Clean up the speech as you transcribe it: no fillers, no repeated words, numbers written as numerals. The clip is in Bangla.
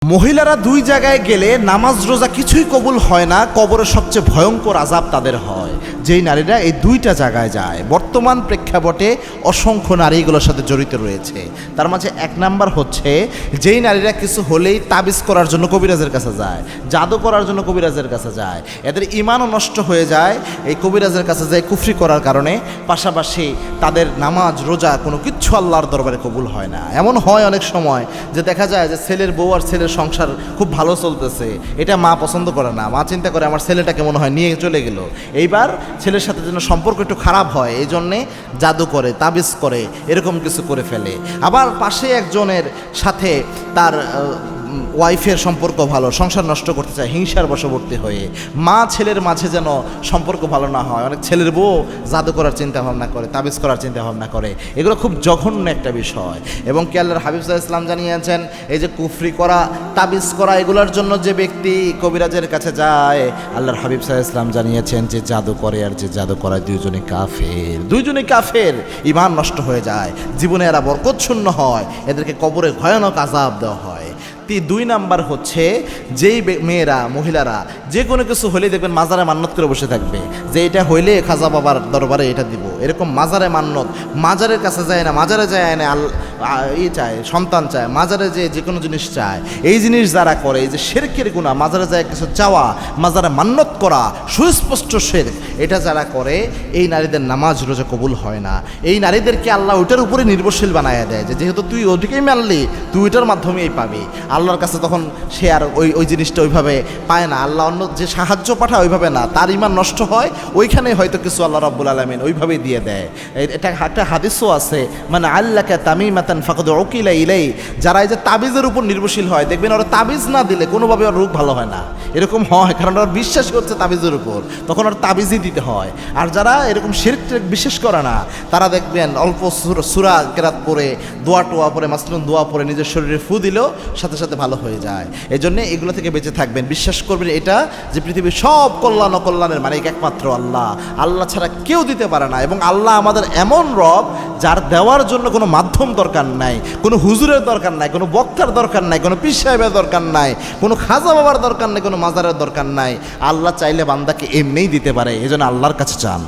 মহিলারা দুই জায়গায় গেলে নামাজ রোজা কিছুই কবুল হয় না, কবরের সবচেয়ে ভয়ঙ্কর আযাব তাদের হয়। যেই নারীরা এই দুইটা জায়গায় যায়, বর্তমান প্রেক্ষাপটে অসংখ্য নারী এগুলোর সাথে জড়িত রয়েছে। তার মাঝে এক নাম্বার হচ্ছে যেই নারীরা কিছু হলেই তাবিজ করার জন্য কবিরাজের কাছে যায়, জাদু করার জন্য কবিরাজের কাছে যায়, এদের ইমানও নষ্ট হয়ে যায় এই কবিরাজের কাছে যায় কুফরি করার কারণে। পাশাপাশি তাদের নামাজ রোজা কোনো কিচ্ছু আল্লাহর দরবারে কবুল হয় না। এমন হয় অনেক সময় যে দেখা যায় যে ছেলের বউ আর ছেলের সংসার খুব ভালো চলতেছে, এটা মা পছন্দ করে না, মা চিন্তা করে আমার ছেলেটাকে মনে হয় নিয়ে চলে গেল, এইবার ছেলের সাথে যেন সম্পর্ক একটু খারাপ হয় এই জন্যে জাদু করে, তাবিজ করে, এরকম কিছু করে ফেলে। আবার পাশে একজনের সাথে তার ওয়াইফের সম্পর্ক ভালো, সংসার নষ্ট করতে চায় হিংসার বশবর্তী হয়ে। মা ছেলের মাঝে যেন সম্পর্ক ভালো না হয়, অনেক ছেলের বউ জাদু করার চিন্তা ভাবনা করে, তাবিজ করার চিন্তা ভাবনা করে। এগুলো খুব জঘন্য একটা বিষয়। এবং কি আল্লাহর হাবিব সাল্লাল্লাহু আলাইহি ওয়াসাল্লাম জানিয়েছেন এই যে কুফরি করা, তাবিজ করা, এগুলোর জন্য যে ব্যক্তি কবিরাজের কাছে যায়, আল্লাহর হাবিব সাল্লাল্লাহু আলাইহি ওয়াসাল্লাম জানিয়েছেন যে জাদু করে আর যে জাদু করায় দুইজনে কাফের, দুইজনে কাফের, ঈমান নষ্ট হয়ে যায়, জীবনে এরা বরকত শূন্য হয়, এদেরকে কবরে ভয়ানক আযাব দেওয়া হয়। দুই নাম্বার হচ্ছে যেই মেয়েরা, মহিলারা যে কোনো কিছু হলে দেখবেন মাজারে মান্নত করে বসে থাকবে যে এটা হইলে খাজা বাবার দরবারে এটা দিব, এরকম মাজারে মান্নত, মাজারের কাছে যায় না, মাজারে যায় না চায়, সন্তান চায়, মাজারে যে কোনো জিনিস চায়। এই জিনিস যারা করে, এই যে শিরকের গুনাহ, মাজারে যায় কিছু চাওয়া, মাজারে মান্নত করা, সুস্পষ্ট শিরক, এটা যারা করে এই নারীদের নামাজ রোজা কবুল হয় না। এই নারীদেরকে আল্লাহ ওইটার উপরে নির্ভরশীল বানায় দেয় যে যেহেতু তুই ওইটাকেই মানলি, তুই ওইটার মাধ্যমেই পাবি। আল্লাহর কাছে তখন সে আর ওই জিনিসটা ওইভাবে পায় না, আল্লাহ অন্য যে সাহায্য পাঠায় ওইভাবে না, তার ঈমান নষ্ট হয়, ওইখানে হয়তো কিছু আল্লাহ রাব্বুল আলামিন ওইভাবেই দিয়ে দেয়। এটা একটা হাদিসও আছে, মানে আল্লাহকে তামিমাতান ফাকাদ উকিলা ইলাই, যারা এই যে তাবিজের উপর নির্ভরশীল হয়, দেখবেন ওরা তাবিজ না দিলে কোনোভাবে ওর রোগ ভালো হয় না, এরকম হয়, কারণ ওরা বিশ্বাসী হচ্ছে তাবিজের উপর, তখন ওর তাবিজই দিতে হয়। আর যারা এরকম শিরক টিরক বিশ্বাস করে না, তারা দেখবেন অল্প সূরা কেরাত পড়ে, দোয়া টোয়া পড়ে, মাসলুন দোয়া পড়ে নিজের শরীরে ফু দিলেও সাথে সাথে ভালো হয়ে যায়। এই জন্যে এগুলো থেকে বেঁচে থাকবেন। বিশ্বাস করবেন এটা যে পৃথিবীর সব কল্যাণ অকল্যাণের মালিক একমাত্র আল্লাহ, আল্লাহ ছাড়া কেউ দিতে পারে না। এবং আল্লাহ আমাদের এমন রব যার দেওয়ার জন্য কোনো মাধ্যম দরকার নাই, কোনো হুজুরের দরকার নাই, কোনো বক্তার দরকার নাই, কোনো পীর সাহেবের দরকার নাই, কোনো খাজা বাবার দরকার নাই, কোনো মাজারের দরকার নাই। আল্লাহ চাইলে বান্দাকে এমনিই দিতে পারে, এই জন্য আল্লাহর কাছে চান।